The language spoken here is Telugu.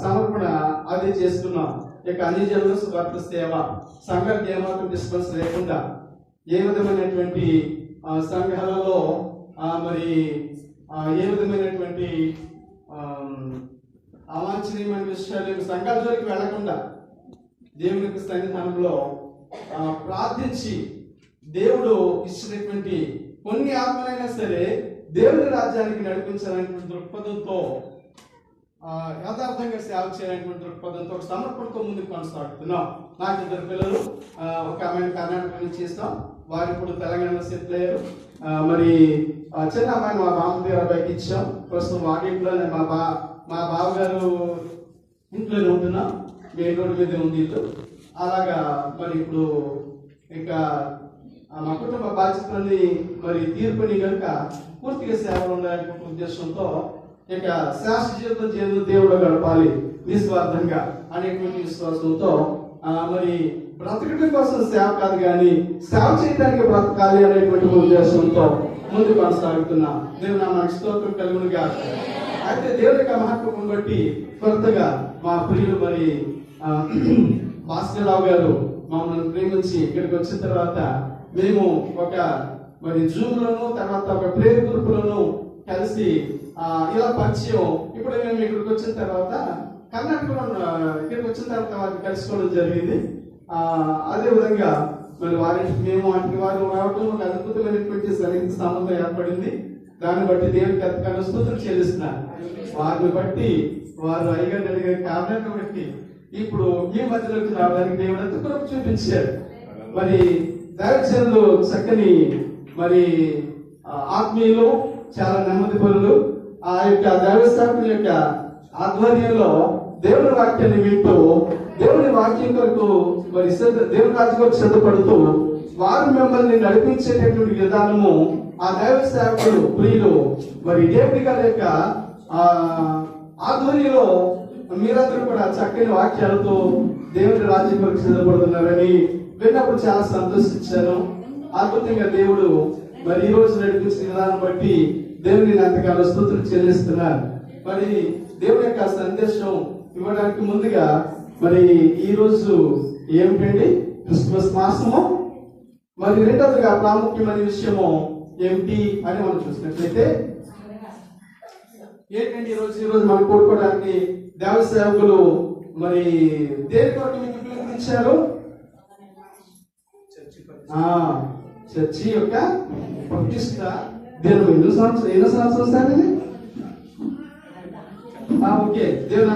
సమర్పణ అది చేస్తున్నాం. ఇక అన్ని జనుల సువార్త సేవ సంఘానికి ఏమాత్రం డిస్టర్బెన్స్ లేకుండా ఏ విధమైనటువంటి సంఘాలలో మరి ఏ విధమైనటువంటి అవాంఛనీయమైన విషయాలు సంఘాల జోలికి వెళ్లకుండా దేవునికి సన్నిధానంలో ప్రార్థించి దేవుడు ఇచ్చినటువంటి కొన్ని ఆత్మలైనా సరే దేవుని రాజ్యానికి నడిపించాలనేటువంటి దృక్పథంతో యథార్థంగా సేవ చేయాలనేటువంటి దృక్పథంతో సమర్పణతో ముందుకు కొనసాగుతున్నాం. నాకు 2 పిల్లలు, ఒక అమ్మాయిని కర్ణాటక నుంచి ఇస్తాం, వారు ఇప్పుడు తెలంగాణలో సెటిల్ అయ్యారు. మరి చిన్న అమ్మాయిని మా బామ్మగారు అబ్బాయికి ఇచ్చాం. ప్రస్తుతం వాకింట్లోనే మా బావగారు ఇంట్లోనే ఉంటున్నాం, మెయిన్ రోడ్డు మీద ఉంది ఇల్లు. అలాగా మరి ఇప్పుడు ఇంకా మా కుటుంబ బాధ్యతలని మరి తీర్పుని కనుక పూర్తిగా సేవలు ఉండాలనే ఉద్దేశంతో ఇక శాశ్వత జీవితం దేవుడు గడపాలి నిస్వార్థంగా అనేటువంటి విశ్వాసంతో మరి బ్రతకడం కోసం సేవ కాదు కానీ సేవ చేయడానికి బ్రతకాలి అనేటువంటి ఉద్దేశంతో ముందు కొనసాగుతున్నా. దేవుడు నాకు స్తోత్రం కలుగునుగా. అయితే దేవుడి యొక్క మహత్వం బట్టి కొత్తగా మా ప్రియులు మరి భాస్కర్ రావు గారు మమ్మల్ని ప్రేమించి ఇక్కడికి వచ్చిన తర్వాత మేము ఒక మరి జూమ్లను తర్వాత ఒక ప్రేయర్ గ్రూపులను కలిసి ఇలా పరిచయం. ఇప్పుడు మేము ఇక్కడికి వచ్చిన తర్వాత కర్ణాటకలో ఇక్కడికి వచ్చిన తర్వాత వారిని కలుసుకోవడం జరిగింది. అదే విధంగా మరి వారికి మేము వాటికి వారు రావడం ఒక అద్భుతమైనటువంటి సన్నిహిత సంబంధం ఏర్పడింది. దాన్ని బట్టి దేవునికి ఎంతగానో స్తుతులు చెల్లిస్తున్నారు. వారిని బట్టి వారు అయ్యగారు అడిగే కారణాన్ని బట్టి ఇప్పుడు ఈ మధ్యలోకి రావడానికి దేవుడు ఎంత కృప చూపించారు. మరి దైవజనులు చక్కని మరి ఆత్మీయులు, చాలా నెమ్మది పరులు, ఆ యొక్క దైవస్థాపన యొక్క ఆధ్వర్యంలో దేవుని వాక్యాన్ని వింటూ దేవుని వాక్యం కొరకు మరి దేవుని రాజ్యం కొరకు సిద్ధపడుతూ వారు మిమ్మల్ని నడిపించేటటువంటి విధానము ఆ దైవ సేవకులు ప్రియులు మరి దేవుడి గారి యొక్క ఆధ్వర్యంలో మీరందరూ కూడా చక్కని వాక్యాలతో దేవుని రాజ్యం కొరకు సిద్ధపడుతున్నారని విన్నప్పుడు చాలా సంతోషించాను. అద్భుతంగా దేవుడు మరి ఈ రోజు నడిపించిన విధానం బట్టి దేవుని ఎంతగానో స్తుతులు చెల్లిస్తున్నారు. మరి దేవుని యొక్క సందేశం ఇవ్వడానికి ముందుగా మరి ఈ రోజు ఏమిటండి? క్రిస్మస్ మాసము. మరి రెండవదిగా ప్రాముఖ్యమైన విషయము ఏమిటి అని మనం చూసినట్లయితే ఏంటంటే ఈరోజు మనం కోరుకోవడానికి దేవ సేవకులు మరి దేని కొరకు మీకు పిలుపునిచ్చారు? చర్చి యొక్క ప్రతిష్ట. ఎన్నో సంవత్సరం సార్ ఇది? ఓకే, దేవుని